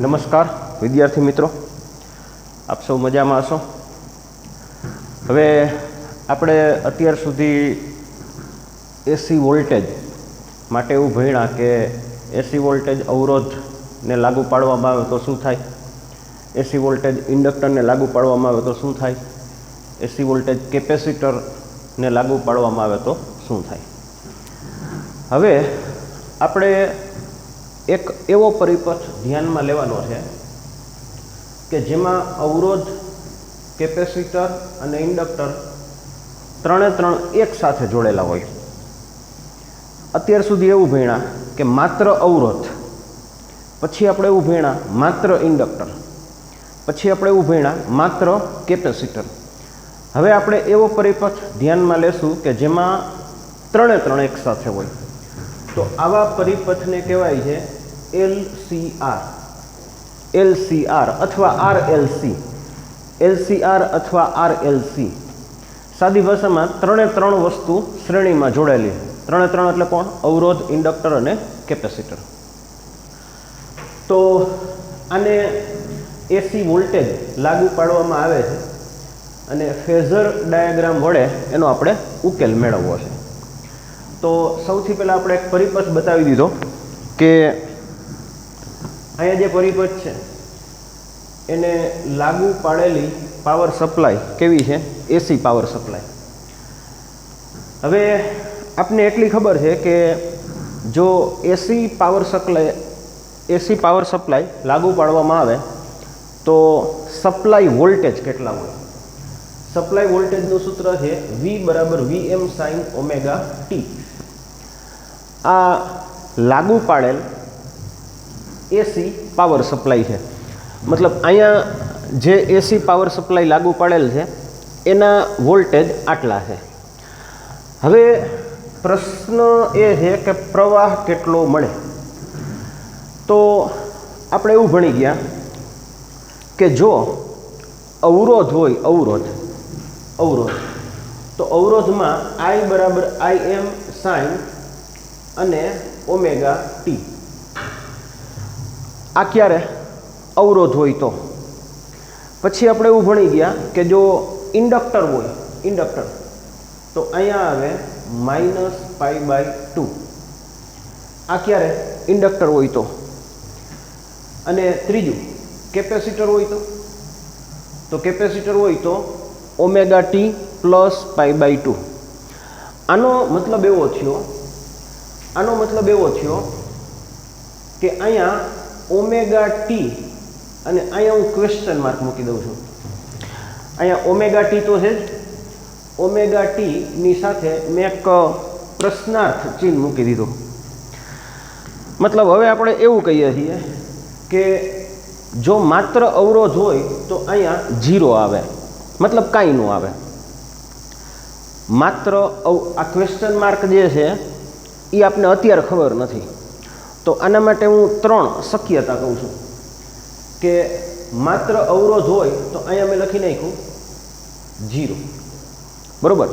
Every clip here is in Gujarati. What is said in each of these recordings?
નમસ્કાર વિદ્યાર્થી મિત્રો, આપ સૌ મજામાં હશો। હવે આપણે અત્યાર સુધી એસી વોલ્ટેજ માટે એવું ભણ્યા કે એસી વોલ્ટેજ અવરોધને લાગુ પાડવામાં આવે તો શું થાય, એસી વોલ્ટેજ ઇન્ડક્ટરને લાગુ પાડવામાં આવે તો શું થાય, એસી વોલ્ટેજ કેપેસિટરને લાગુ પાડવામાં આવે તો શું થાય। હવે આપણે એક એવો પરિપથ ધ્યાનમાં લેવાનો છે કે જેમાં અવરોધ, કેપેસિટર અને ઇન્ડક્ટર ત્રણે ત્રણ એક સાથે જોડેલા હોય। અત્યાર સુધી એવું ભણ્યા કે માત્ર અવરોધ, પછી આપણે એવું ભણ્યા માત્ર ઇન્ડક્ટર, પછી આપણે એવું ભણ્યા માત્ર કેપેસિટર। હવે આપણે એવો પરિપથ ધ્યાનમાં લેશું કે જેમાં ત્રણે ત્રણ એક સાથે હોય, તો આવા પરિપથને કહેવાય છે LCR અથવા RLC, LCR અથવા RLC। સાદી ભાષામાં ત્રણે ત્રણ વસ્તુ શ્રેણીમાં જોડેલી। ત્રણે ત્રણ એટલે કોણ? અવરોધ, ઇન્ડક્ટર અને કેપેસિટર। તો આને એસી વોલ્ટેજ લાગુ પાડવામાં આવે છે અને ફેઝર ડાયાગ્રામ વડે એનો આપણે ઉકેલ મેળવવો છે। તો સૌથી પહેલાં આપણે એક પરિપથ બતાવી દીધો કે અહીંયા જે પરિપથ છે એને લાગુ પાડેલી પાવર સપ્લાય કેવી છે? AC power supply. હવે આપને એટલી ખબર છે કે જો એસી પાવર સપ્લાય લાગુ પાડવામાં આવે તો સપ્લાય વોલ્ટેજ કેટલા હોય? સપ્લાય વોલ્ટેજનું સૂત્ર છે V = Vm sin omega t। આ લાગુ પાડેલ એસી પાવર સપ્લાય છે, મતલબ અહીંયા જે એસી પાવર સપ્લાય લાગુ પાડેલ છે એના વોલ્ટેજ આટલા છે। હવે પ્રશ્ન એ છે કે પ્રવાહ કેટલો મળે? તો આપણે એવું ભણી ગયા કે જો અવરોધ હોય, અવરોધ તો અવરોધમાં I = Im sin અને ઓમેગા t। આ ક્યારે? અવરોધ હોય તો। પછી આપણે એવું ભણી ગયા કે જો ઇન્ડક્ટર હોય, ઇન્ડક્ટર તો અહીંયા આવે -π/2। આ ક્યારે? ઇન્ડક્ટર હોય તો। અને ત્રીજું કેપેસિટર હોય તો કેપેસિટર હોય તો ઓમેગા t + π/2। આનો મતલબ એવો થયો કે અહીંયા ઓમેગા ટી અને અહીંયા હું ક્વેશ્ચન માર્ક મૂકી દઉં છું। અહીંયા ઓમેગા ટી તો છે જ, ઓમેગા ટીની સાથે મેં એક પ્રશ્નાર્થ ચિહ્ન મૂકી દીધું। મતલબ હવે આપણે એવું કહીએ છીએ કે જો માત્ર અવરોધ હોય તો અહીંયા 0 આવે, મતલબ કાંઈ ન આવે। માત્ર આ ક્વેશ્ચન માર્ક જે છે એ આપને અત્યારે ખબર નથી, તો આના માટે હું 3 શક્યતા કહું છું કે માત્ર અવરોધ હોય તો અહીંયા મેં લખી નાખ્યું 0, બરાબર।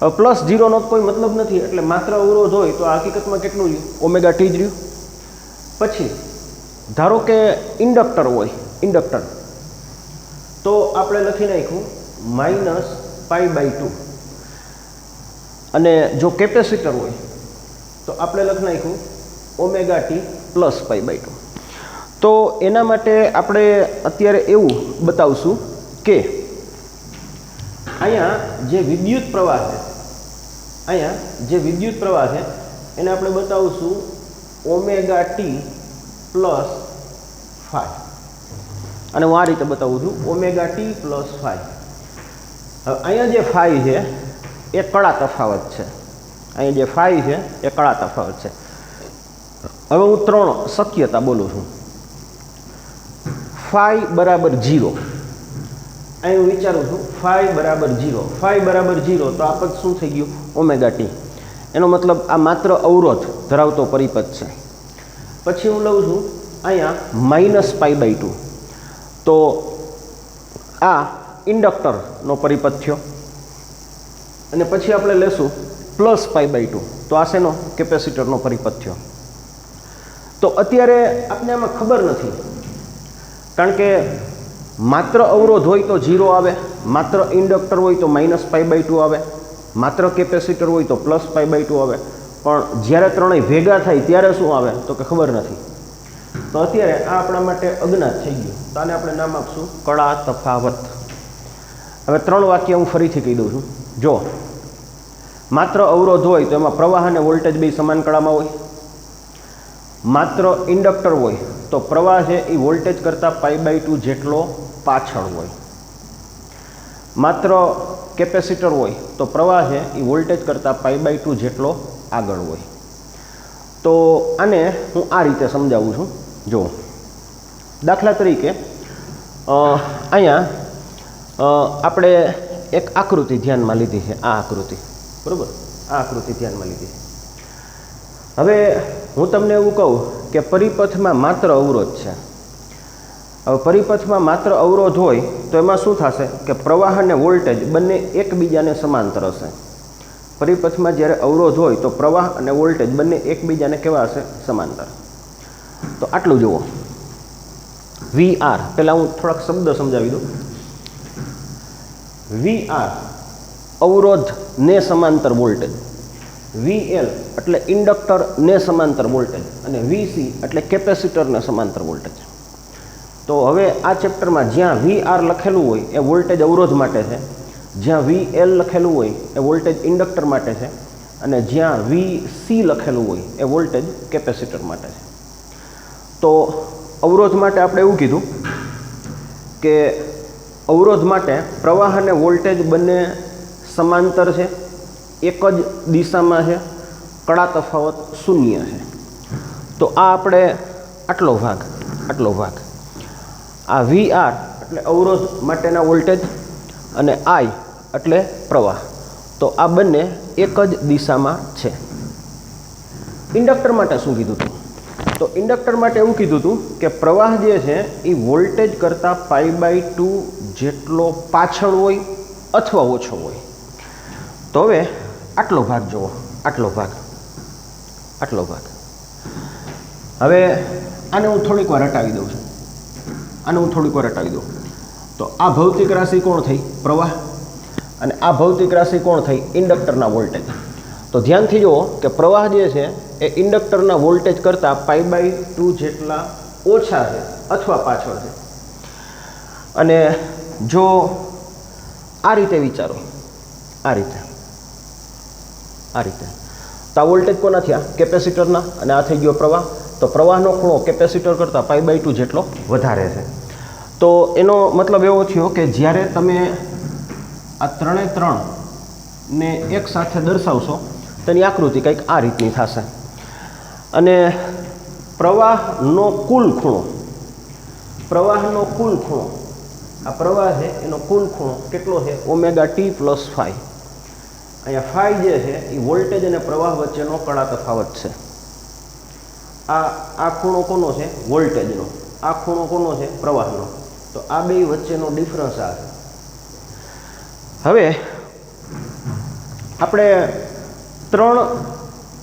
હવે +0નો કોઈ મતલબ નથી, એટલે માત્ર અવરોધ હોય તો હકીકતમાં કેટલું રહ્યું? ઓમેગા ટી જ રહ્યું। પછી ધારો કે ઇન્ડક્ટર હોય, ઇન્ડક્ટર તો આપણે લખી નાખ્યું -π/2। અને જો કેપેસિટર હોય તો આપણે લખી નાખ્યું ઓમેગા ટી + π/2। તો એના માટે આપણે અત્યારે એવું બતાવશું કે અહીંયા જે વિદ્યુત પ્રવાહ છે એને આપણે બતાવશું ઓમેગા ટી + φ। અને હું આ રીતે બતાવું છું ઓમેગા ટી + φ। હવે અહીંયા જે φ છે એ કળા તફાવત છે, અહીંયા જે φ છે એ કળા તફાવત છે। હવે હું 3 શક્યતા બોલું છું। φ = 0, અહીં હું વિચારું છું φ = 0 તો આ પદ શું થઈ ગયું? Omega T. એનો મતલબ આ માત્ર અવરોધ ધરાવતો પરિપથ છે। પછી હું લઉં છું અહીંયા -π/2, તો આ ઇન્ડક્ટરનો પરિપથ થયો। અને પછી આપણે લેશું +π/2, તો આ શેનો? કેપેસિટરનો પરિપથ થયો। તો અત્યારે આપને આમાં ખબર નથી કારણ કે માત્ર અવરોધ હોય તો 0 આવે, માત્ર ઇન્ડક્ટર હોય તો -π/2 આવે, માત્ર કેપેસિટર હોય તો +π/2 આવે, પણ જ્યારે ત્રણેય ભેગા થાય ત્યારે શું આવે તો કે ખબર નથી. તો અત્યારે આ આપણા માટે અજ્ઞાત થઈ ગયું, તો આને આપણે નામ આપશું કળા તફાવત. હવે 3 વાક્ય હું ફરીથી કહી દઉં છું. જો માત્ર અવરોધ હોય તો એમાં પ્રવાહ અને વોલ્ટેજ બે સમાન કળામાં હોય. માત્ર ઇન્ડક્ટર હોય તો પ્રવાહ છે એ વોલ્ટેજ કરતાં π/2 જેટલો પાછળ હોય. માત્ર કેપેસિટર હોય તો પ્રવાહ છે એ વોલ્ટેજ કરતાં π/2 જેટલો આગળ હોય. તો આને હું આ રીતે સમજાવું છું. જો દાખલા તરીકે અહીંયા આપણે એક આકૃતિ ધ્યાનમાં લીધી છે. આ આકૃતિ બરાબર, આ આકૃતિ ધ્યાનમાં લીધી છે. હવે હું તમને એવું કહું કે પરિપથમાં માત્ર અવરોધ છે. હવે પરિપથમાં માત્ર અવરોધ હોય તો એમાં શું થશે કે પ્રવાહ અને વોલ્ટેજ બંને એકબીજાને સમાંતર હશે. પરિપથમાં જ્યારે અવરોધ હોય તો પ્રવાહ અને વોલ્ટેજ બંને એકબીજાને કેવા હશે? સમાંતર. તો આટલું જુઓ. VR, પહેલાં હું થોડાક શબ્દ સમજાવી દઉં. VR અવરોધને સમાંતર વોલ્ટેજ, VL એટલે ઇન્ડક્ટરને સમાંતર વોલ્ટેજ અને VC એટલે કેપેસિટરને સમાંતર વોલ્ટેજ. તો હવે આ ચેપ્ટરમાં જ્યાં VR લખેલું હોય એ વોલ્ટેજ અવરોધ માટે છે, જ્યાં VL લખેલું હોય એ વોલ્ટેજ ઇન્ડક્ટર માટે છે, અને જ્યાં VC લખેલું હોય એ વોલ્ટેજ કેપેસિટર માટે છે. તો અવરોધ માટે આપણે એવું કીધું કે અવરોધ માટે પ્રવાહ અને વોલ્ટેજ બંને સમાંતર છે, એક જ દિશામાં છે, કળા તફાવત 0 છે. તો આ આપણે આટલો ભાગ આ VR એટલે અવરોધ માટેના વોલ્ટેજ અને I એટલે પ્રવાહ, તો આ બંને એક જ દિશામાં છે. ઇન્ડક્ટર માટે શું કીધું હતું? તો ઇન્ડક્ટર માટે એવું કીધું હતું કે પ્રવાહ જે છે એ વોલ્ટેજ કરતાં π/2 જેટલો પાછળ હોય અથવા ઓછો હોય. તો હવે આટલો ભાગ જુઓ, આટલો ભાગ. હવે આને હું થોડીક વાર હટાવી દઉં છું. તો આ ભૌતિક રાશિ કોણ થઈ? પ્રવાહ. અને આ ભૌતિક રાશિ કોણ થઈ? ઇન્ડક્ટરના વોલ્ટેજ. તો ધ્યાનથી જુઓ કે પ્રવાહ જે છે એ ઇન્ડક્ટરના વોલ્ટેજ કરતાં π/2 જેટલા ઓછા છે અથવા પાછળ છે. અને જો આ રીતે વિચારો, આ રીતે તો આ વોલ્ટેજ કોના થયા? કેપેસિટરના. અને આ થઈ ગયો પ્રવાહ. તો પ્રવાહનો ખૂણો કેપેસિટર કરતાં π/2 જેટલો વધારે છે. તો એનો મતલબ એવો થયો કે જ્યારે તમે આ 3 ને એક સાથે દર્શાવશો તેની આકૃતિ કંઈક આ રીતની થશે. અને પ્રવાહનો કુલ ખૂણો, આ પ્રવાહ છે એનો કુલ ખૂણો કેટલો છે? ωt+φ. અહીંયા φ જે છે એ વોલ્ટેજ અને પ્રવાહ વચ્ચેનો કળા તફાવત છે. આ ખૂણો કોનો છે? વોલ્ટેજનો. આ ખૂણો કોનો છે? પ્રવાહનો. તો આ બે વચ્ચેનો ડિફરન્સ આ છે. હવે આપણે 3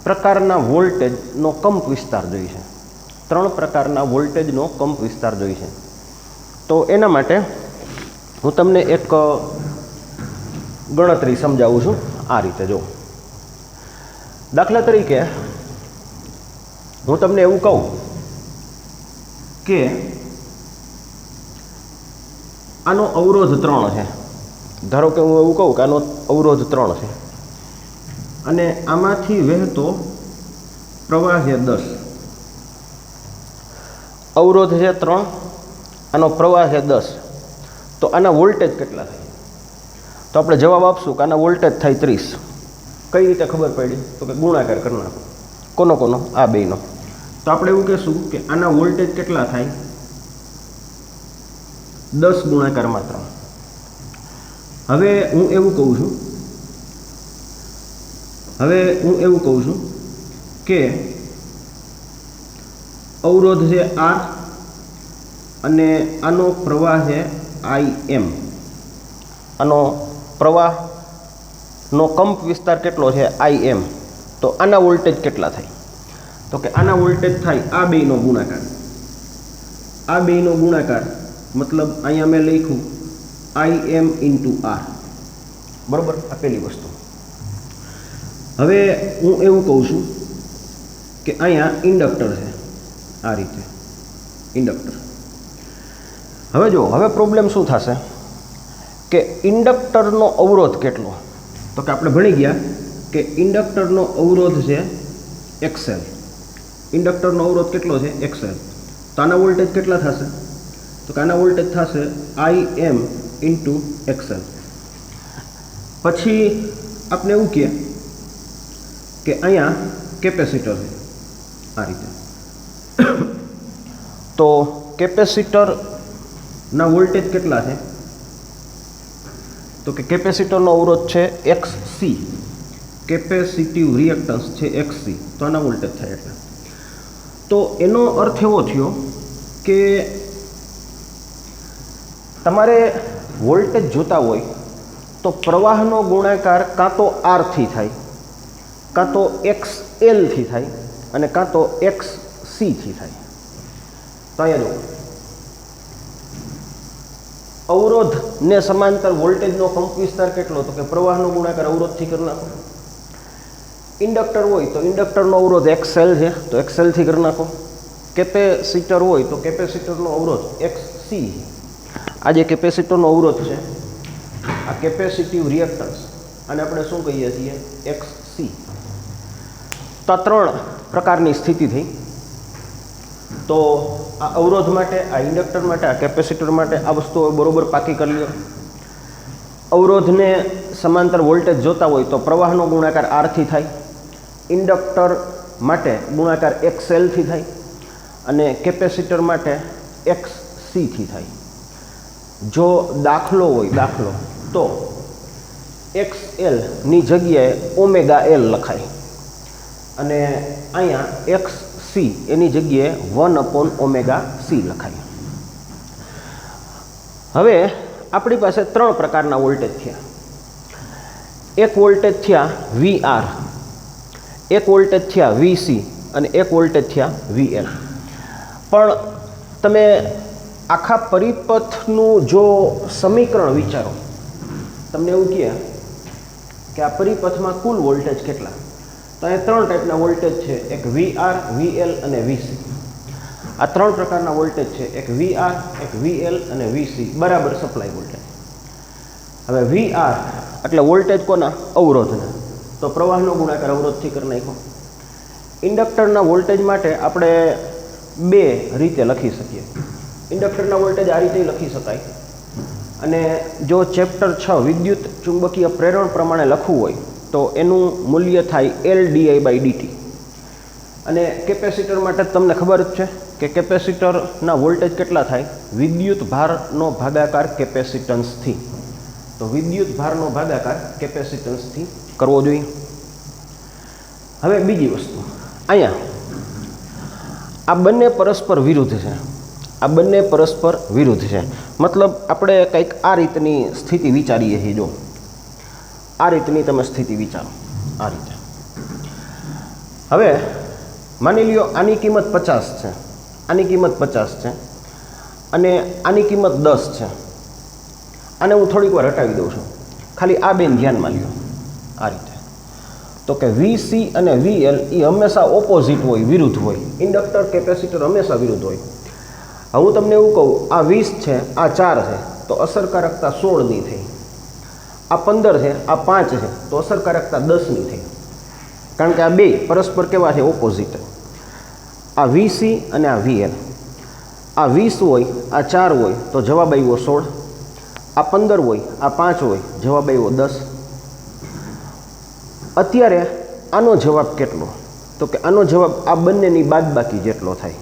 પ્રકારના વોલ્ટેજનો કંપ વિસ્તાર જોઈ છે. 3 પ્રકારના વોલ્ટેજનો કંપ વિસ્તાર જોઈ છે. તો એના માટે હું તમને એક ગણતરી સમજાવું છું. આ રીતે જો, દાખલા તરીકે હું તમને એવું કહું કે આનો અવરોધ 3 છે. ધારો કે હું એવું કહું કે આનો અવરોધ 3 છે અને આમાંથી વહેતો પ્રવાહ છે 10. અવરોધ છે 3, આનો પ્રવાહ છે 10. તો આના વોલ્ટેજ કેટલા થાય? તો આપણે જવાબ આપશું કે આના વોલ્ટેજ થાય 30. કઈ રીતે ખબર પડી? તો કે ગુણાકાર કરી નાખો. કોનો? આ બેનો. તો આપણે એવું કહેશું કે આના વોલ્ટેજ કેટલા થાય? 10 ગુણાકારમાં 3. હવે હું એવું કહું છું કે અવરોધ છે R અને આનો પ્રવાહ છે IM. આનો પ્રવાહનો કંપ વિસ્તાર કેટલો છે? IM. તો આના વોલ્ટેજ કેટલા થાય? તો કે આના વોલ્ટેજ થાય આ બેનો ગુણાકાર. मतलब अहींया मैं लख्યું IM इंटू R बराबर आ पहली वस्तु। हवे हूँ एवं कहूँ छूँ कि अहींया इंडक्टर है आ रीते इंडक्टर। हवे जो हवे प्रॉब्लम शू थशे कि इंडक्टरनो अवरोध केटलो, तो कि आपणे भणी गया कि इंडक्टरनो अवरोध है XL। इंडक्टरनो अवरोध केटलो है XL, तो आना वोल्टेज केटला थशे, तो कि आना वोल्टेज थशे IM इंटू XL। पछी आपने एवं कहे कि अहींया केपेसिटर है आ रीते, तो केपेसिटर ना वोल्टेज केटला है, तो कि केपेसिटरनो अवरोध है XC, केपेसिटिव रिएक्टन्स है XC, तो आना वोल्टेज थाय एटले। तो एनो अर्थ एवो थयो कि तमारे वोल्टेज जोता होय तो प्रवाहनो गुणाकार कां तो R थी थाय, कां तो XL थी थाय अने कां तो XC थी थाय। तो अहींया जो अवरोध ने समांतर वोल्टेज नो कंप विस्तार केटलो, तो कि प्रवाहनो गुणाकार अवरोध थी करी नाखो। इंडक्टर होय तो इंडक्टर नो अवरोध XL है, तो XL थी करी नाखो। केपेसिटर होय तो केपेसिटर नो अवरोध XC। आ जे केपेसिटर नो अवरोध है आ केपेसिटिव रिएक्टन्स आने आपणे शुं कहीए छीए XC। तो त्रण प्रकारनी स्थिति थी। तो आ अवरोध माटे, आ इंडक्टर माटे, आ केपेसिटर माटे आ वस्तु बरोबर पाकी कर लो। अवरोध ने समांतर वोल्टेज जोता होय तो प्रवाहनो गुणाकार R थी थाय, इंडक्टर माटे गुणाकार XL थी थाय अने केपेसिटर माटे XC थी थाय। जो दाखलो होय दाखलो तो XL नी जग्याए ओमेगा L लखाय अने अहींया XC एनी जग्याए 1/ओमेगा C लखाय। हवे आपणी पासे त्रण प्रकारना वोल्टेज थया। एक वोल्टेज थया VR, एक वोल्टेज थया VC अने एक वोल्टेज थया VL। पण तमे आखा परिपथनु जो समीकरण विचारो, तमने एवं कहे कि आ परिपथ में कुल वोल्टेज केटला, तो अहीं त्रण टाइपना वोल्टेज है, एक VR, VL अने VC। आ त्रण प्रकारना वोल्टेज है, एक VR, एक VL अने VC बराबर सप्लाय वोल्टेज। हवे VR एटले वोल्टेज कोना अवरोधना, तो प्रवाहनो गुणाकार अवरोधथी करी नाख्यो। इंडक्टरना वोल्टेज माटे आपणे बे रीते लखी सकीए। इंडक्टरना वोल्टेज आ रीते लखी शकाय अने जो चेप्टर 6 विद्युत चुंबकीय प्रेरण प्रमाणे लखવું હોય तो एनु मूल्य थाय LdI/dt। अने केपेसिटर माटे तमने खबर ज छे कि केपेसिटरना वोल्टेज केटला थाय विद्युत भारनो भागाकार केपेसिटन्स थी। तो विद्युत भारनो भागाकार केपेसिटन्स थी करवो जोईए। हवे बीजी वस्तु, अहींया आ बंने परस्पर विरुद्ध है, आ बंने परस्पर विरुद्ध है। मतलब आपणे कंईक आ रीतनी स्थिति विचारीए छीए। जो आ रीतनी तमे स्थिति विचारो आ रीते। हवे मानी ल्यो आनी किंमत 50 है, आनी किंमत 50 है अने आनी किंमत 10 है। आने हूँ थोड़ीक वार हटावी दऊं छुं, खाली आ बेन ध्यानमां ल्यो आ रीते। तो कि VC अने VL ये हमेशा ऑपोजिट होय, विरुद्ध होय। इंडक्टर केपेसिटर हमेशा विरुद्ध होय। हूँ तमने एवं कहूँ आ 20 है, आ 4 है, तो असरकारकता 16 नी थई। आ 15 है, आ 5 है, तो असरकारकता 10 नी थई। कारण के आ बे परस्पर केवा छे ऑपोजिट। आ VC अने आ VL, आ 20 होय, आ 4 होय तो जवाब आव्यो 16। आ 15 होय, आ 5 होय, जवाब आव्यो 10। अत्यारे आनो जवाब केटलो, तो कि आनो जवाब आ बंनेनी बादबाकी जेटलो थाय।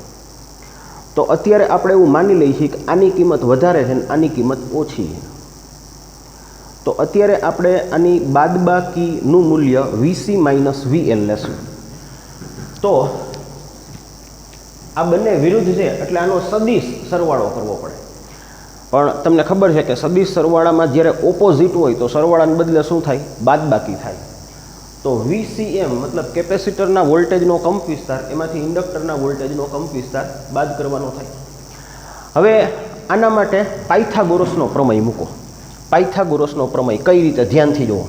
तो अत्यारे आपणे एवं मानी लईए छीए कि आनी किंमत वधारे छे अने आनी किंमत ओછી छे। तो अत्यारे आपणे आनी बादबाकीनुं मूल्य VC माइनस VL लेशुं। तो आ बंने विरुद्ध छे एटले आनो सदिश सरवाळो करवो पड़े। पण तमने खबर छे कि सदिश सरवाळामां ज्यारे ऑपोजिट होय तो सरवाळाने बदले शुं थाय बादबाकी थाय। तो VCM मतलब केपेसिटरना वोल्टेजनो कंप विस्तार एमांथी इंडक्टरना वोल्टेजनो कंप विस्तार बाद करवानो थाय। हवे આના માટે પાયથાગોરસનો પ્રમેય મૂકો. પાયથાગોરસનો પ્રમેય કઈ રીતે, ધ્યાનથી જુઓ.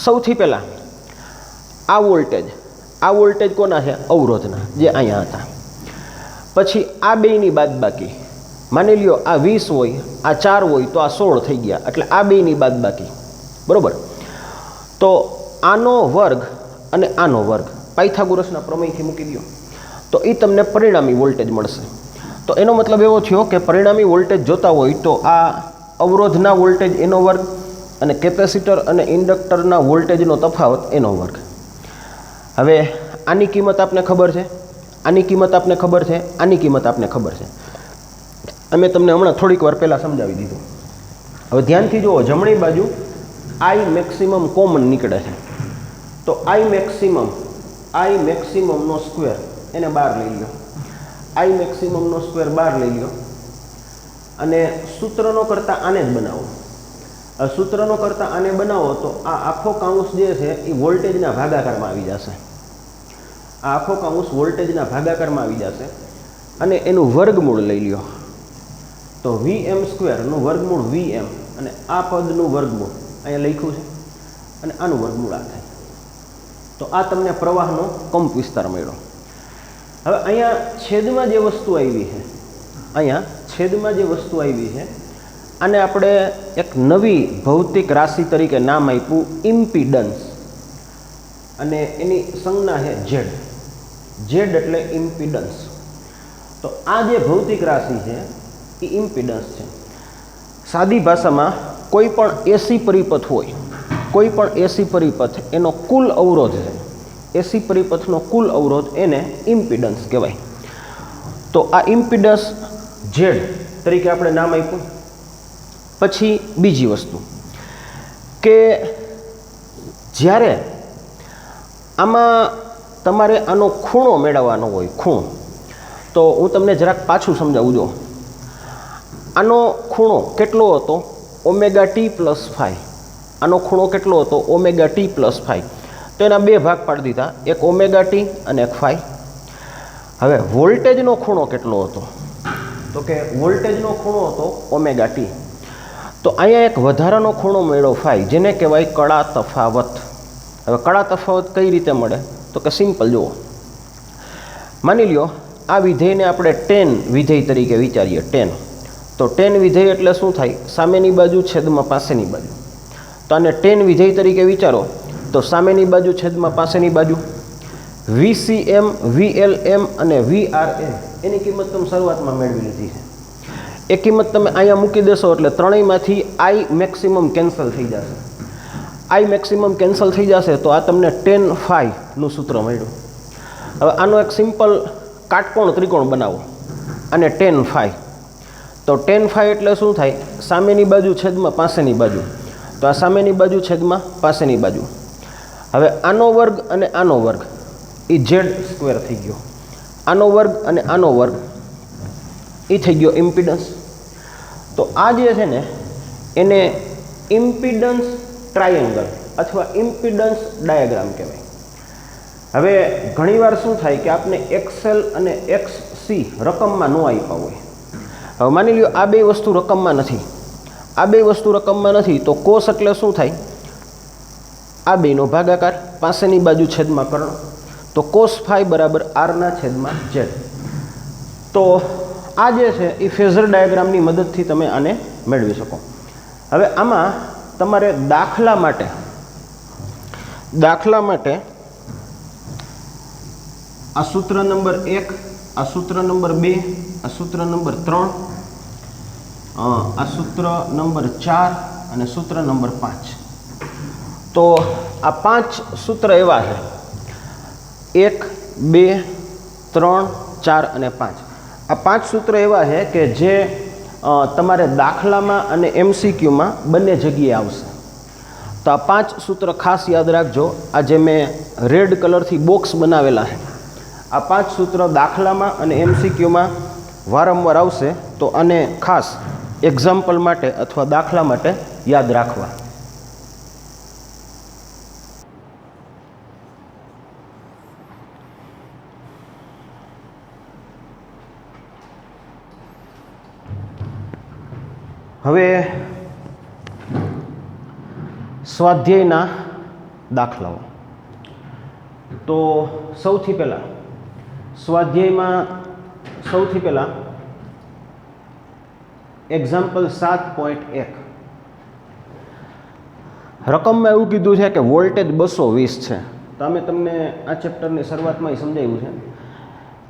સૌથી પહેલાં આ વોલ્ટેજ કોના છે? અવરોધના, જે અહીંયા હતા. પછી આ બેયની બાદબાકી, માની લ્યો આ 20 હોય, આ 4 હોય તો આ 16 થઈ ગયા, એટલે આ બેયની બાદબાકી, બરાબર. તો આનો વર્ગ અને આનો વર્ગ પાયથાગોરસના પ્રમેયથી મૂકી દો તો એ તમને પરિણામી વોલ્ટેજ મળશે. તો એનો મતલબ એવો થયો કે પરિણામી વોલ્ટેજ જોતા હોય તો આ અવરોધના વોલ્ટેજ એનો વર્ગ અને કેપેસિટર અને ઇન્ડક્ટરના વોલ્ટેજનો તફાવત એનો વર્ગ. હવે આની કિંમત આપને ખબર છે, આની કિંમત આપને ખબર છે, આની કિંમત આપને ખબર છે. અમે તમને હમણાં થોડીક વાર પહેલાં સમજાવી દીધું. હવે ધ્યાનથી જુઓ, જમણી બાજુ આઈ મેક્સિમમ કોમન નીકળે છે. તો આઈ મેક્સિમમનો સ્ક્વેર એને બહાર લઈ લો. આઈ મેક્સિમમનો સ્ક્વેર બહાર લઈ લો અને સૂત્રનો કરતાં આને જ બનાવો. સૂત્રનો કરતાં આને બનાવો તો આ આખો કાઉન્સ જે છે એ વોલ્ટેજના ભાગાકારમાં આવી જશે. આ આખો કાઉન્સ વોલ્ટેજના ભાગાકારમાં આવી જશે અને એનું વર્ગમૂળ લઈ લ્યો. તો વીએમ સ્ક્વેરનું વર્ગમૂળ વીએમ અને આ પદનું વર્ગમૂળ અહીંયા લખ્યું છે અને આનું વર્ગમૂળ આ થાય. તો આ તમને પ્રવાહનો કંપ વિસ્તાર મળ્યો. હવે અહીંયા છેદમાં જે વસ્તુ આવી છે, આને આપણે એક નવી ભૌતિક રાશિ તરીકે નામ આપ્યું ઇમ્પિડન્સ, અને એની સંજ્ઞા છે ઝેડ. ઝેડ એટલે ઇમ્પિડન્સ. તો આ જે ભૌતિક રાશિ છે એ ઇમ્પિડન્સ છે. સાદી ભાષામાં કોઈ પણ એસી પરિપથ હોય, કોઈ પણ એસી પરિપથ એનો કુલ અવરોધ છે, એસી પરિપથનો કુલ અવરોધ એને ઇમ્પિડન્સ કહેવાય. તો આ ઇમ્પિડન્સ ઝેડ તરીકે આપણે નામ આપ્યું. પછી બીજી વસ્તુ કે જ્યારે આમાં તમારે આનો ખૂણો મેળવવાનો હોય, ખૂણો, તો હું તમને જરાક પાછું સમજાવું. જો આનો ખૂણો કેટલો હતો? Omega T plus 5. આનો ખૂણો કેટલો હતો? Omega T plus 5. તો એના બે ભાગ પાડી દીધા, એક ઓમેગા ટી અને એક 5. હવે વોલ્ટેજનો ખૂણો કેટલો હતો? તો કે વોલ્ટેજનો ખૂણો હતો ઓમેગા ટી. તો અહીંયા એક વધારાનો ખૂણો મળ્યો 5, જેને કહેવાય કળા તફાવત. હવે કળા તફાવત કઈ રીતે મળે? તો કે સિમ્પલ જુઓ. માની લ્યો આ વિધેયને આપણે ટેન વિધેય તરીકે વિચારીએ. તો ટેન વિધેય એટલે શું થાય? સામેની બાજુ છેદમાં પાસેની બાજુ. તો આને ટેન વિધેય તરીકે વિચારો તો સામેની બાજુ છેદમાં પાસેની બાજુ, VCM, VLM અને VRM એની કિંમત તમે શરૂઆતમાં મેળવી લીધી છે. એ કિંમત તમે અહીંયા મૂકી દેશો એટલે ત્રણેયમાંથી આઈ મેક્સિમમ કેન્સલ થઈ જશે. આઈ મેક્સિમમ કેન્સલ થઈ જશે તો આ તમને ટેન 5નું સૂત્ર મળ્યું. હવે આનો એક સિમ્પલ કાટકોણ ત્રિકોણ બનાવો, અને ટેન 5. તો ટેન 5 એટલે શું થાય? સામેની બાજુ છેદમાં પાસેની બાજુ. તો આ સામેની બાજુ છેદમાં પાસેની બાજુ. હવે આનો વર્ગ અને આનો વર્ગ એ ઝેડ સ્ક્વેર થઈ ગયો. આનો વર્ગ અને આનો વર્ગ એ થઈ ગયો ઇમ્પિડન્સ. તો આ જે છે ને એને ઇમ્પિડન્સ ટ્રાયેંગલ અથવા ઇમ્પિડન્સ ડાયાગ્રામ કહેવાય. હવે ઘણીવાર શું થાય કે આપણે એક્સએલ અને એક્સસી રકમમાં ન આપ્યા હોય. હવે માની લ્યો આ બે વસ્તુ રકમમાં નથી, તો કોસ એટલે શું થાય? આ બેનો ભાગાકાર, પાસેની બાજુ છેદમાં કર્ણ. તો cos phi બરાબર r/z. તો આ જે છે એ ફેઝર ડાયાગ્રામની મદદથી તમે આને મેળવી શકો. હવે આમાં તમારે દાખલા માટે આ સૂત્ર નંબર 1, આ સૂત્ર નંબર 2, આ સૂત્ર નંબર 3, આ સૂત્ર નંબર 4 અને સૂત્ર નંબર 5. તો આ 5 સૂત્ર એવા છે, 1, 2, 3, 4 અને 5. આ 5 સૂત્ર એવા છે કે જે તમારે દાખલામાં અને MCQમાં બંને જગ્યાએ આવશે. તો આ 5 સૂત્ર ખાસ યાદ રાખજો. આ જે મેં રેડ કલરથી બોક્સ બનાવેલા છે, આ 5 સૂત્ર દાખલામાં અને MCQમાં વારંવાર આવશે. તો આને ખાસ એક્ઝામ્પલ માટે અથવા દાખલા માટે યાદ રાખવા. હવે સ્વાધ્યાયના દાખલાઓ. તો સૌથી પહેલાં સ્વાધ્યાયમાં સૌથી પહેલાં એક્ઝામ્પલ 7.1 રકમમાં એવું કીધું છે કે વોલ્ટેજ 220 છે. તો અમે તમને આ ચેપ્ટરની શરૂઆતમાં સમજાવ્યું છે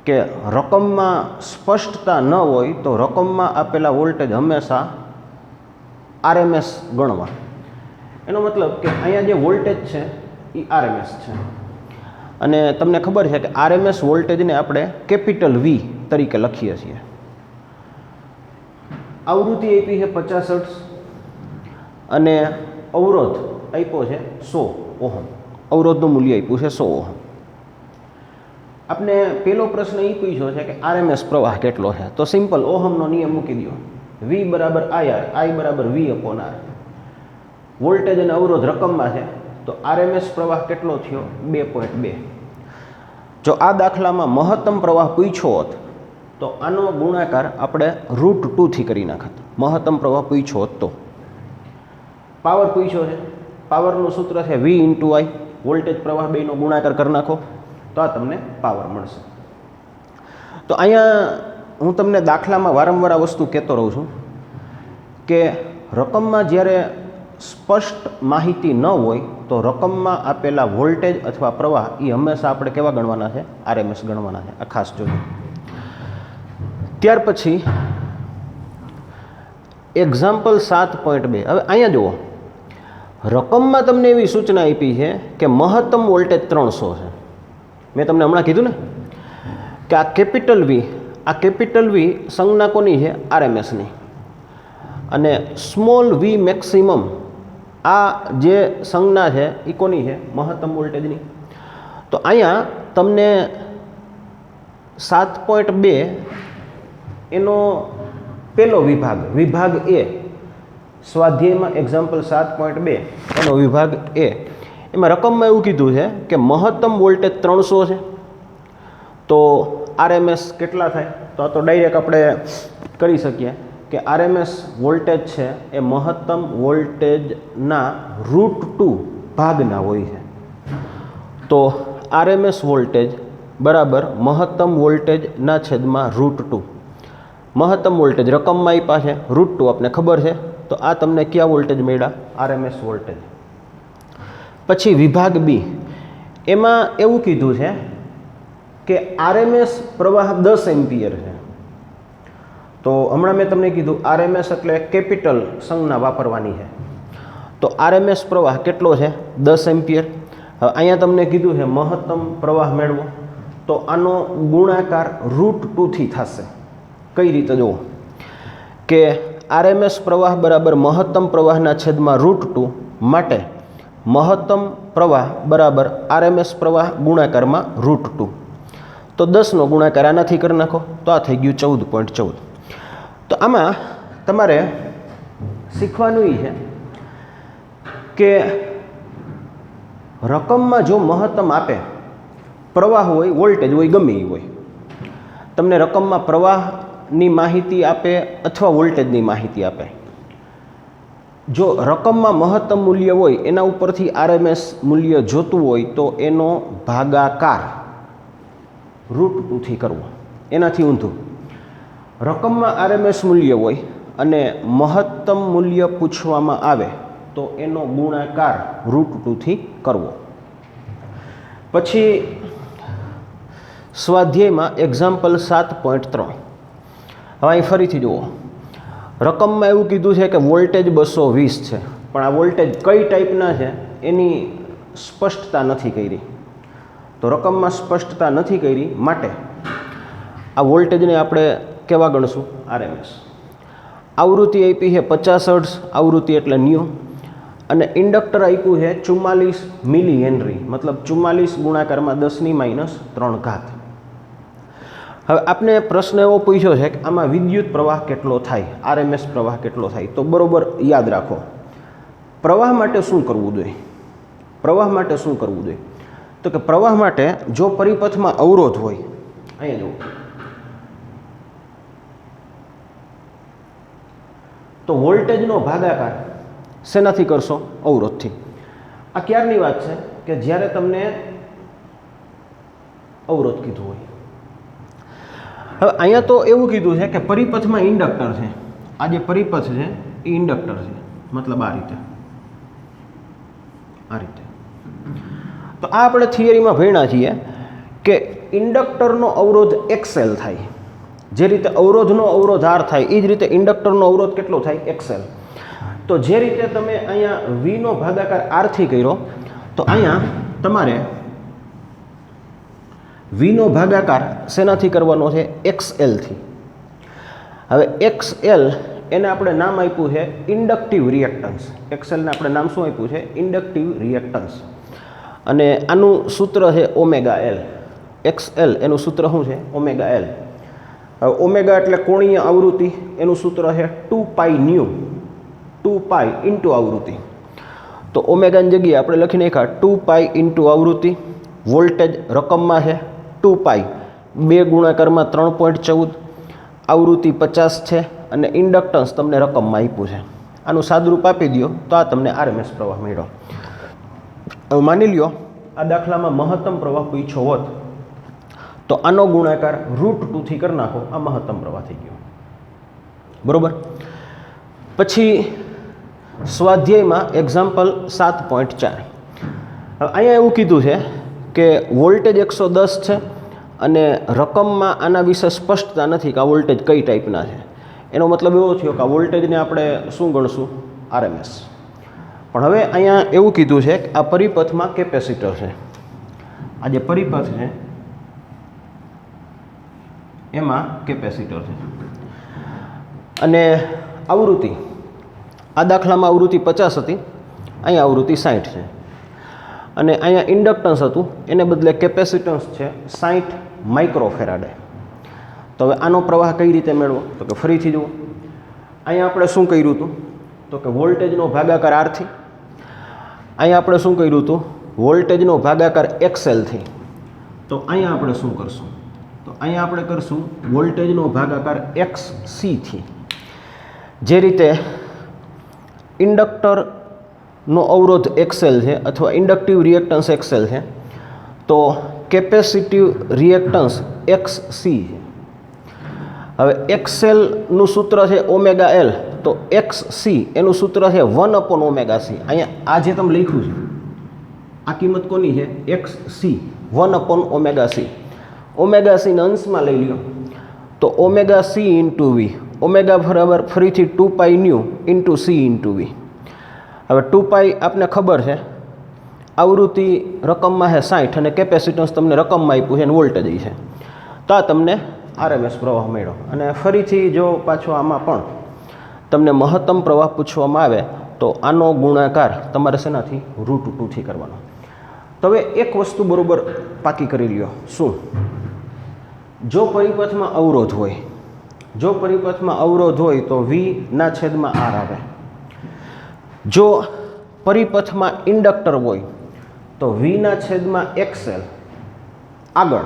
કે રકમમાં સ્પષ્ટતા ન હોય તો રકમમાં આપેલા વોલ્ટેજ હંમેશા આરએમએસ ગણવા. એનો મતલબ કે અહીંયા જે વોલ્ટેજ છે એ આરએમએસ છે અને તમને ખબર છે કે આરએમએસ વોલ્ટેજને આપણે કેપિટલ વી તરીકે લખીએ છીએ. આવૃત્તિ આપી છે 50 હર્ટ્ઝ અને અવરોધ આપ્યો છે 100 ઓહમ. અવરોધનું મૂલ્ય આપ્યું છે 100 ઓહમ. આપણે પહેલો પ્રશ્ન એ પૂછ્યો છે કે આરએમએસ પ્રવાહ કેટલો છે. તો સિમ્પલ ઓહમનો નિયમ મૂકી દો. V બરાબર IR, I બરાબર V અપોન R. વોલ્ટેજ અને અવરોધ રકમમાં છે તો આરએમએસ પ્રવાહ કેટલો થયો 2.2. જો આ દાખલામાં મહત્તમ પ્રવાહ પૂછ્યો હોત તો આનો ગુણાકાર આપણે √2 થી કરી નાખત. મહત્તમ પ્રવાહ પૂછ્યો હોત તો. પાવર પૂછ્યો છે, પાવરનું સૂત્ર છે V × I. વોલ્ટેજ પ્રવાહ બેનો ગુણાકાર કરી નાખો તો આ તમને પાવર મળશે. તો અહીંયા હું તમને દાખલામાં વારંવાર આ વસ્તુ કહેતો રહું છું કે રકમમાં જ્યારે સ્પષ્ટ માહિતી ન હોય તો રકમમાં આપેલા વોલ્ટેજ અથવા પ્રવાહ એ હંમેશા આપણે કેવા ગણવાના છે? આરએમએસ ગણવાના છે. આ ખાસ જોજો. ત્યાર પછી એક્ઝામ્પલ 7.2. હવે અહીંયા જુઓ, રકમમાં તમને એવી સૂચના આપી છે કે મહત્તમ વોલ્ટેજ 300 છે. મેં તમને હમણાં કીધું ને કે આ કેપિટલ વી સંજ્ઞા કોની છે? આરએમએસની. અને સ્મોલ વી મેક્સિમમ આ જે સંજ્ઞા છે એ કોની છે? મહત્તમ વોલ્ટેજની. તો અહીંયા તમને 7.2 એનો પહેલો વિભાગ એ સ્વાધ્યાયમાં એક્ઝામ્પલ 7.2 એનો વિભાગ એ એમાં રકમમાં એવું કીધું છે કે મહત્તમ વોલ્ટેજ 300 છે. તો આરએમએસ કેટલા થાય? તો ડાયરેક્ટ આપણે કરી શકીએ કે આરએમએસ વોલ્ટેજ છે એ મહત્તમ વોલ્ટેજના √2 ભાગના હોય છે. તો આરએમએસ વોલ્ટેજ બરાબર મહત્તમ વોલ્ટેજના છેદમાં √2. મહત્તમ વોલ્ટેજ રકમમાં આપ્યા છે, √2 આપને ખબર છે. તો આ તમને કયા વોલ્ટેજ મળ્યા? RMS voltage. પછી વિભાગ બી એમાં એવું કીધું છે કે આરએમએસ પ્રવાહ 10 એમ્પિયર છે. તો હમણાં મેં તમને કીધું આરએમએસ એટલે કેપિટલ સંજ્ઞા વાપરવાની છે. તો આરએમએસ પ્રવાહ કેટલો છે? 10 એમ્પિયર. હવે અહીંયા તમને કીધું છે મહત્તમ પ્રવાહ મેળવો તો આનો ગુણાકાર √2 થી થશે. કઈ રીતે જુઓ કે આરએમએસ પ્રવાહ બરાબર મહત્તમ પ્રવાહના છેદમાં √2 માટે મહત્તમ પ્રવાહ બરાબર આરએમએસ પ્રવાહ ગુણાકારમાં √2. તો 10નો ગુણાકાર આનાથી કરી નાખો તો આ થઈ ગયું 14.14. તો આમાં તમારે શીખવાનું એ છે કે રકમમાં જો મહત્તમ આપે, પ્રવાહ હોય, વોલ્ટેજ હોય, ગમે એ હોય, તમને રકમમાં પ્રવાહની માહિતી આપે અથવા વોલ્ટેજની માહિતી આપે, જો રકમમાં મહત્તમ મૂલ્ય હોય એના ઉપરથી આરએમએસ મૂલ્ય જોતું હોય તો એનો ભાગાકાર √2 થી કરવો. એનાથી ઊંધું રકમમાં આરએમએસ મૂલ્ય હોય અને મહત્તમ મૂલ્ય પૂછવામાં આવે તો એનો ગુણાકાર √2 થી કરવો. પછી સ્વાધ્યાયમાં એક્ઝામ્પલ 7.3. હવે અહીં ફરીથી જુઓ, રકમમાં એવું કીધું છે કે વોલ્ટેજ 220 છે, પણ આ વોલ્ટેજ કઈ ટાઈપના છે એની સ્પષ્ટતા નથી કરી. તો રકમમાં સ્પષ્ટતા નથી કરી માટે આ વોલ્ટેજને આપણે કેવા ગણશું? આરએમએસ. આવૃત્તિ આપી છે 50 હર્ટ્ઝ, આવૃત્તિ એટલે ન્યૂ, અને ઇન્ડક્ટર આપ્યું છે 44 મિલી હેનરી, મતલબ 44 ગુણાકારમાં 10⁻³ ઘાત. હવે આપને પ્રશ્ન એવો પૂછ્યો છે કે આમાં વિદ્યુત પ્રવાહ કેટલો થાય, આરએમએસ પ્રવાહ કેટલો થાય? તો બરોબર યાદ રાખો, પ્રવાહ માટે શું કરવું જોઈએ? પ્રવાહ માટે શું કરવું જોઈએ? તો કે પ્રવાહ માટે જો પરિપથમાં અવરોધ હોય, અહીંયા જુઓ, તો વોલ્ટેજનો ભાગાકાર શેનાથી કરશો? અવરોધથી. આ ક્યારની વાત છે કે જ્યારે તમને અવરોધ કીધું હોય. હવે અહીંયા તો એવું કીધું છે કે પરિપથમાં ઇન્ડક્ટર છે. આ જે પરિપથ છે એ ઇન્ડક્ટર છે, મતલબ આ રીતે તો આ આપણે થિયરીમાં ભણ્યા છીએ કે ઇન્ડક્ટરનો અવરોધ XL થાય. જે રીતે અવરોધનો અવરોધ R થાય એ જ રીતે ઇન્ડક્ટરનો અવરોધ કેટલો થાય? XL. તો જે રીતે તમે અહીંયા Vનો ભાગાકાર R થી કર્યો, તો અહીંયા તમારે Vનો ભાગાકાર શેનાથી કરવાનો છે? XL થી. હવે XL એને આપણે નામ આપ્યું છે ઇન્ડક્ટિવ રિએક્ટન્સ. XLને આપણે નામ શું આપ્યું છે? Inductive reactance. અને આનું સૂત્ર છે ઓમેગા L. XL એનું સૂત્ર શું છે? Omega L. હવે ઓમેગા એટલે કોણીય આવૃત્તિ, એનું સૂત્ર છે 2πν. 2π ઇન્ટુ આવૃત્તિ. તો ઓમેગાની જગ્યાએ આપણે લખી નાખ્યા 2π ઇન્ટુ આવૃત્તિ. વોલ્ટેજ રકમમાં છે 2π, 2 ગુણાકારમાં 3.14, આવૃત્તિ 50 છે અને ઇન્ડક્ટન્સ તમને રકમમાં આપ્યું છે. આનું સાદુરૂપ આપી દો તો આ તમને RMS પ્રવાહ મળ્યો. હવે માની લ્યો આ દાખલામાં મહત્તમ પ્રવાહ પૂછ્યો હોત તો આનો ગુણાકાર √2 થી કરી નાખો, આ મહત્તમ પ્રવાહ થઈ ગયો. બરોબર. પછી સ્વાધ્યાયમાં એક્ઝામ્પલ 7.4. હવે અહીંયા એવું કીધું છે કે વોલ્ટેજ 110 છે અને રકમમાં આના વિશે સ્પષ્ટતા નથી કે આ વોલ્ટેજ કઈ ટાઈપના છે. એનો મતલબ એવો થયો કે આ વોલ્ટેજને આપણે શું ગણશું? RMS. પણ હવે અહીંયા એવું કીધું છે કે આ પરિપથમાં કેપેસિટર છે. આ જે પરિપથ છે એમાં કેપેસિટર છે અને આવૃત્તિ, આ દાખલામાં આવૃત્તિ 50 હતી, અહીંયા આવૃત્તિ 60 છે. અને અહીંયા ઇન્ડક્ટન્સ હતું, એને બદલે કેપેસિટન્સ છે 60 માઇક્રોફેરાડે. તો હવે આનો પ્રવાહ કઈ રીતે મેળવો? તો કે ફરીથી જુઓ, અહીંયા આપણે શું કર્યું હતું? તો કે વોલ્ટેજનો ભાગાકાર R થી. અહીંયા આપણે શું કર્યું હતું? વોલ્ટેજનો ભાગાકાર XL થી. તો અહીંયા આપણે શું કરશું? તો અહીંયા આપણે કરશું વોલ્ટેજનો ભાગાકાર XC થી. જે રીતે ઇન્ડક્ટરનો અવરોધ XL છે અથવા ઇન્ડક્ટિવ રિએક્ટન્સ XL છે, તો કેપેસિટિવ રિએક્ટન્સ XC છે. હવે XLનું સૂત્ર છે ઓમેગા L, તો XC એનું સૂત્ર છે 1/ωc. અહીંયા આ જે તમે લખ્યું છે આ કિંમત કોની છે? XC 1/ωc. ઓમેગા C ને અંશમાં લઈ લ્યો તો omega C into V. Omega બરાબર ફરીથી 2πν ઇન્ટુ C ઇન્ટુ V. હવે 2π આપને ખબર છે, આવૃત્તિ રકમમાં છે 60 અને કેપેસિટન્સ તમને રકમમાં આપ્યું છે અને વોલ્ટેજ છે. તો આ તમને RMS પ્રવાહ મળ્યો. અને ફરીથી જો પાછો આમાં પણ તમને મહત્તમ પ્રવાહ પૂછવામાં આવે તો આનો ગુણાકાર તમારે શેનાથી? √2 થી કરવાનો. તો હવે એક વસ્તુ બરોબર પાકી કરી લ્યો. શું? જો પરિપથમાં અવરોધ હોય, જો પરિપથમાં અવરોધ હોય તો V/R આવે. જો પરિપથમાં ઇન્ડક્ટર હોય તો V/XL આગળ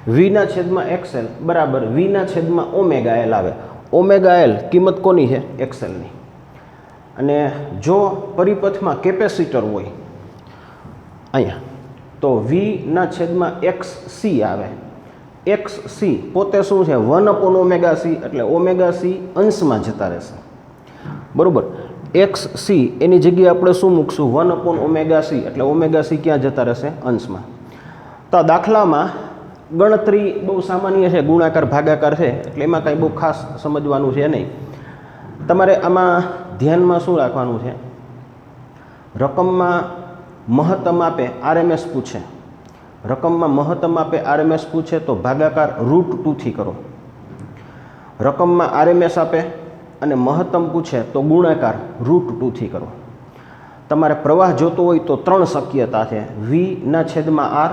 V/XL બરાબર V/ωL આવે. ઓમેગા L કિંમત કોની છે? XLની. અને જો પરિપથમાં કેપેસિટર હોય અહીંયા તો V/XC આવે. XC પોતે શું છે? 1/ωc, એટલે ωc અંશમાં જતા રહેશે. બરાબર. XC એની જગ્યાએ આપણે શું મૂકશું? 1/ωc, એટલે ωc ક્યાં જતા રહેશે? અંશમાં. તો આ દાખલામાં ગણતરી બહુ સામાન્ય છે, ગુણાકાર ભાગાકાર છે, એટલે એમાં કાંઈ બહુ ખાસ સમજવાનું છે નહીં. તમારે આમાં ધ્યાનમાં શું રાખવાનું છે? રકમમાં મહત્તમ આપે RMS પૂછે, રકમમાં મહત્તમ આપે RMS પૂછે તો ભાગાકાર √2 થી કરો. રકમમાં RMS આપે અને મહત્તમ પૂછે તો ગુણાકાર √2 થી કરો. તમારે પ્રવાહ જોતો હોય તો 3 શક્યતા છે: V/R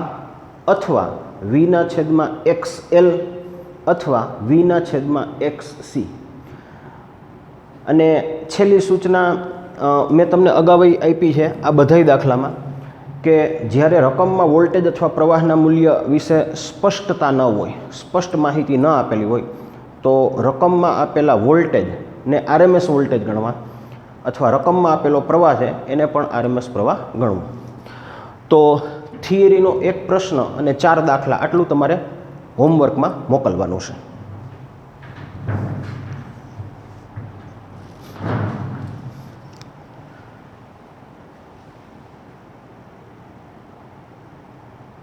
અથવા V/XL અથવા V/XC. અને છેલ્લી સૂચના મેં તમને અગાઉ આપી છે આ બધાય દાખલામાં કે જ્યારે રકમમાં વોલ્ટેજ અથવા પ્રવાહના મૂલ્ય વિશે સ્પષ્ટતા ન હોય, સ્પષ્ટ માહિતી ન આપેલી હોય, તો રકમમાં આપેલા વોલ્ટેજ ને આરએમએસ વોલ્ટેજ ગણવા, અથવા રકમમાં આપેલો પ્રવાહ છે એને પણ આરએમએસ પ્રવાહ ગણવો. તો થિયરીનો એક પ્રશ્ન અને 4 દાખલા આટલું તમારે હોમવર્કમાં મોકલવાનું છે.